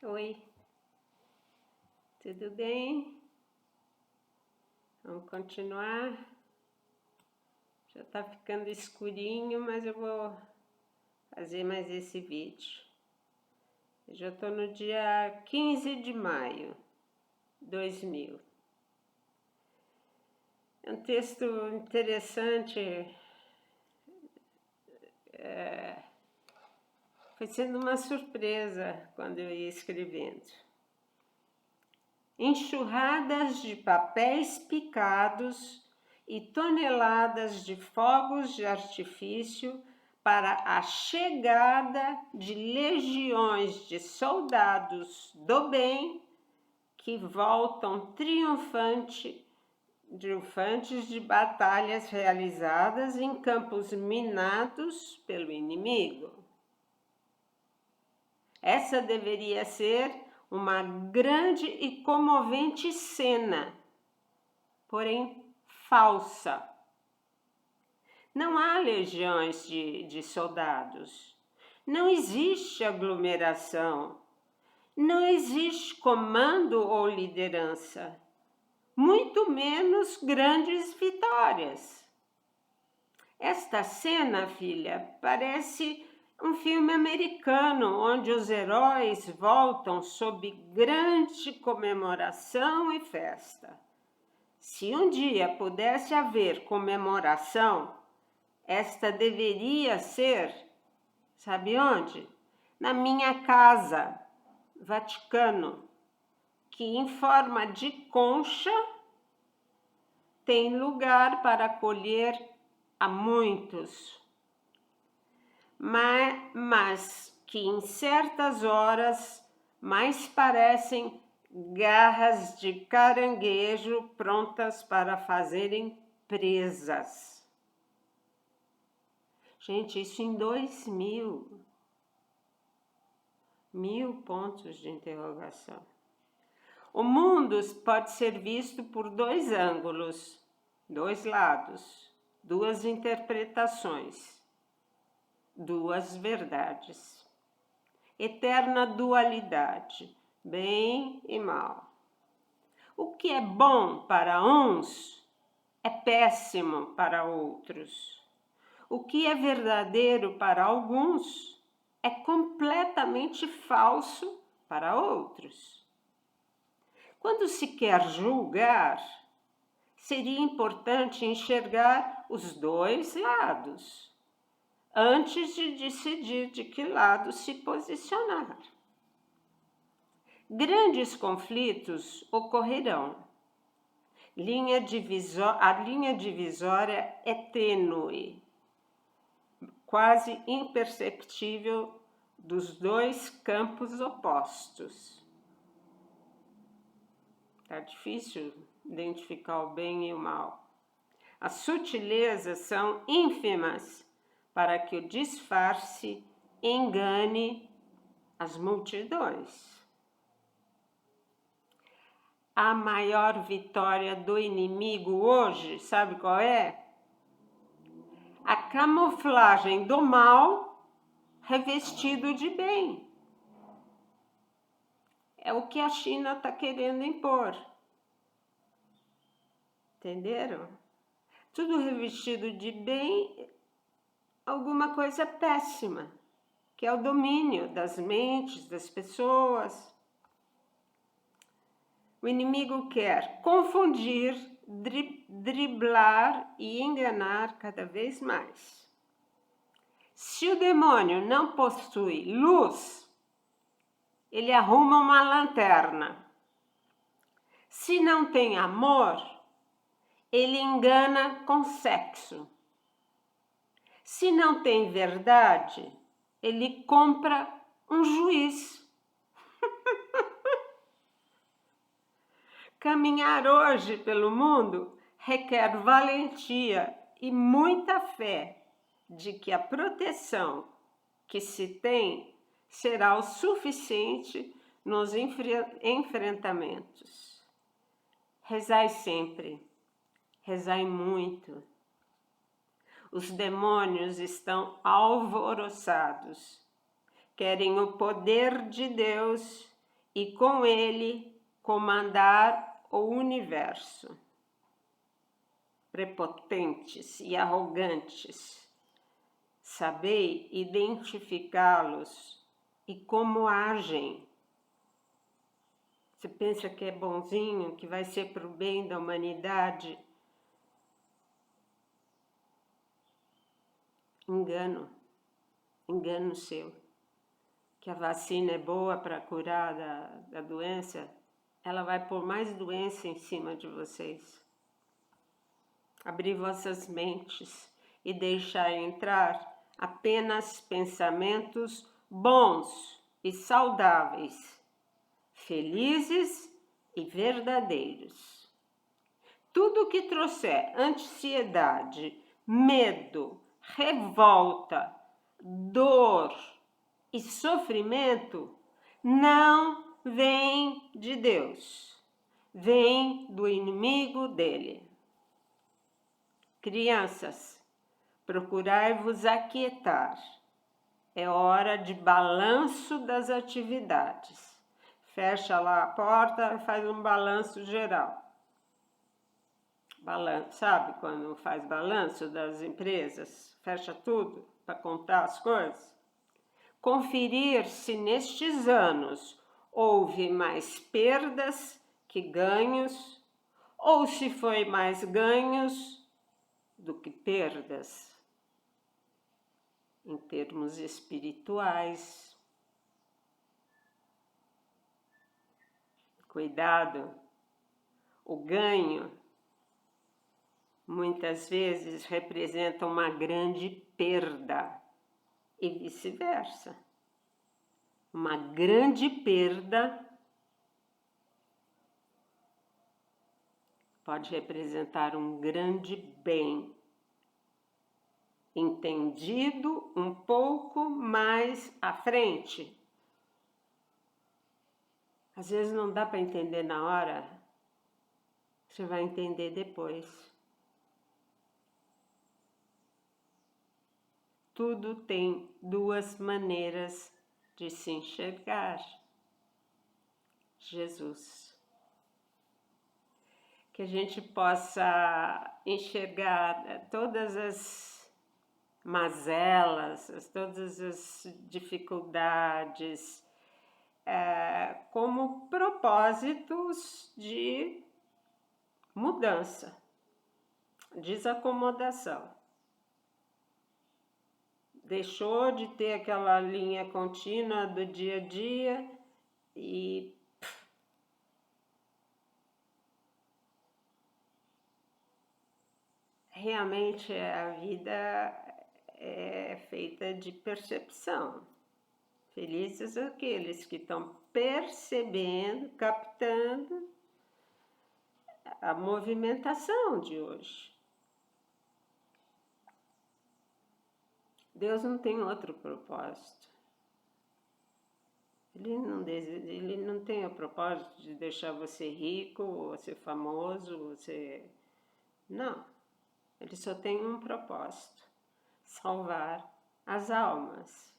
Oi, tudo bem? Vamos continuar? Já tá ficando escurinho, mas eu vou fazer mais esse vídeo. Eu já tô no dia 15 de maio de 2000. É um texto interessante, foi sendo uma surpresa quando eu ia escrevendo. Enxurradas de papéis picados e toneladas de fogos de artifício para a chegada de legiões de soldados do bem que voltam triunfantes de batalhas realizadas em campos minados pelo inimigo. Essa deveria ser uma grande e comovente cena, porém falsa. Não há legiões de soldados, não existe aglomeração, não existe comando ou liderança, muito menos grandes vitórias. Esta cena, filha, parece um filme americano, onde os heróis voltam sob grande comemoração e festa. Se um dia pudesse haver comemoração, esta deveria ser, sabe onde? Na minha casa, Vaticano, que em forma de concha tem lugar para acolher a muitos, mas que em certas horas mais parecem garras de caranguejo prontas para fazerem presas. Gente, isso em 2000. 1000 pontos de interrogação. O mundo pode ser visto por dois ângulos, dois lados, duas interpretações, duas verdades. Eterna dualidade, bem e mal. O que é bom para uns é péssimo para outros. O que é verdadeiro para alguns é completamente falso para outros. Quando se quer julgar, seria importante enxergar os dois lados, antes de decidir de que lado se posicionar. Grandes conflitos ocorrerão. A linha divisória é tênue, quase imperceptível dos dois campos opostos. Tá difícil identificar o bem e o mal. As sutilezas são ínfimas para que o disfarce engane as multidões. A maior vitória do inimigo hoje, sabe qual é? A camuflagem do mal revestido de bem. É o que a China está querendo impor. Entenderam? Tudo revestido de bem, alguma coisa péssima, que é o domínio das mentes, das pessoas. O inimigo quer confundir, driblar e enganar cada vez mais. Se o demônio não possui luz, ele arruma uma lanterna. Se não tem amor, ele engana com sexo. Se não tem verdade, ele compra um juiz. Caminhar hoje pelo mundo requer valentia e muita fé de que a proteção que se tem será o suficiente nos enfrentamentos. Rezai sempre, rezai muito. Os demônios estão alvoroçados, querem o poder de Deus e com ele comandar o universo. Prepotentes e arrogantes, sabei identificá-los e como agem. Você pensa que é bonzinho, que vai ser para o bem da humanidade? Engano seu. Que a vacina é boa para curar da doença, ela vai pôr mais doença em cima de vocês. Abrir vossas mentes e deixar entrar apenas pensamentos bons e saudáveis, felizes e verdadeiros. Tudo que trouxer ansiedade, medo, revolta, dor e sofrimento não vem de Deus, vem do inimigo dele. Crianças, procurai-vos aquietar. É hora de balanço das atividades. Fecha lá a porta e faz um balanço geral. Balanço, sabe quando faz balanço das empresas? Fecha tudo para contar as coisas. Conferir se nestes anos houve mais perdas que ganhos, ou se foi mais ganhos do que perdas, em termos espirituais. Cuidado, o ganho muitas vezes representa uma grande perda e vice-versa. Uma grande perda pode representar um grande bem, entendido um pouco mais à frente. Às vezes não dá para entender na hora, você vai entender depois. Tudo tem duas maneiras de se enxergar. Jesus. Que a gente possa enxergar todas as mazelas, todas as dificuldades, como propósitos de mudança, desacomodação. Deixou de ter aquela linha contínua do dia a dia e realmente a vida é feita de percepção. Felizes aqueles que estão percebendo, captando a movimentação de hoje. Deus não tem outro propósito. Ele não tem o propósito de deixar você rico, ou ser famoso, ou ser... Não. Ele só tem um propósito: salvar as almas.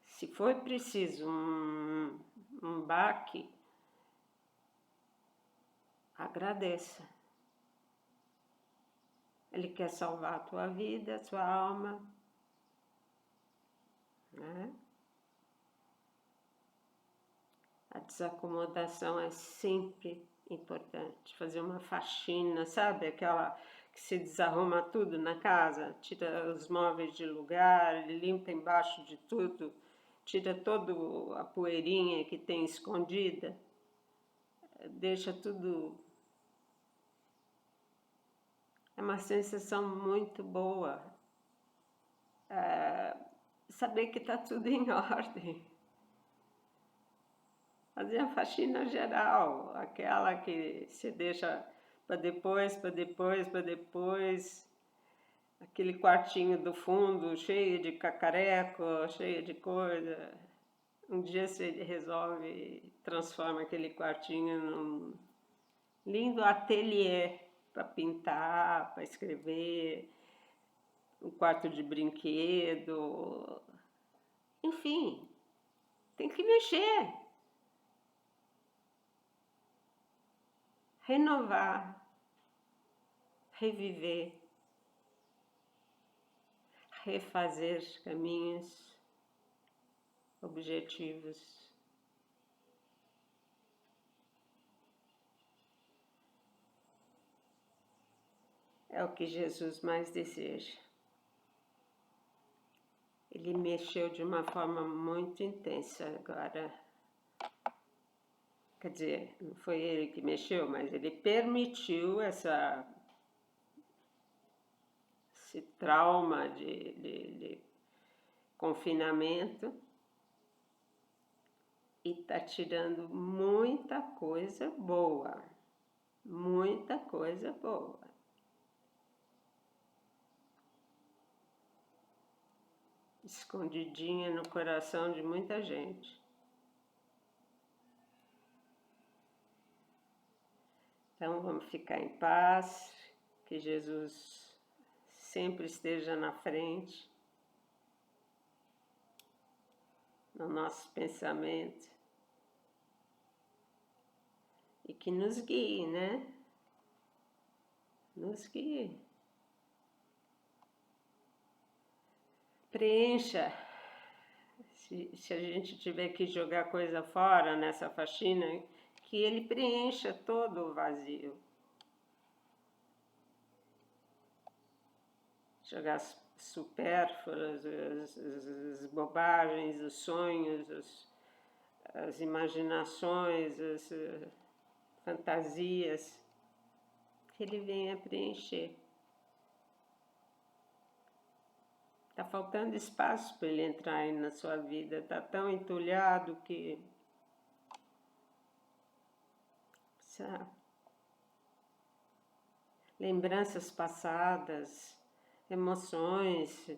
Se for preciso um baque, agradeça. Ele quer salvar a tua vida, a tua alma, né? A desacomodação é sempre importante. Fazer uma faxina, sabe? Aquela que se desarruma tudo na casa, tira os móveis de lugar, limpa embaixo de tudo, tira toda a poeirinha que tem escondida, deixa tudo. É uma sensação muito boa. Saber que está tudo em ordem. Fazer a faxina geral, aquela que se deixa para depois, aquele quartinho do fundo cheio de cacareco, cheio de coisa. Um dia você resolve, transforma aquele quartinho num lindo ateliê para pintar, para escrever, um quarto de brinquedo, enfim. Tem que mexer, renovar, reviver, refazer caminhos, objetivos. É o que Jesus mais deseja. Ele mexeu de uma forma muito intensa agora. Quer dizer, não foi ele que mexeu, mas ele permitiu esse trauma de confinamento e tá tirando muita coisa boa, muita coisa boa. Escondidinha no coração de muita gente. Então vamos ficar em paz, que Jesus sempre esteja na frente, no nosso pensamento, e que nos guie, né? Nos guie. Preencha. Se a gente tiver que jogar coisa fora nessa faxina, que ele preencha todo o vazio. Jogar as supérfluas, as bobagens, os sonhos, as imaginações, as fantasias, que ele venha preencher. Está faltando espaço para ele entrar aí na sua vida, está tão entulhado que lembranças passadas, emoções,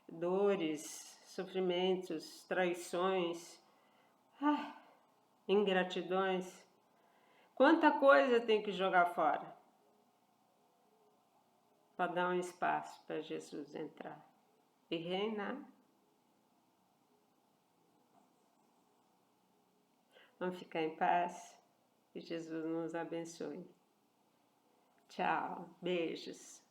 dores, sofrimentos, traições, ingratidões. Quanta coisa tem que jogar fora para dar um espaço para Jesus entrar e reinar. Vamos ficar em paz. Que Jesus nos abençoe. Tchau, beijos.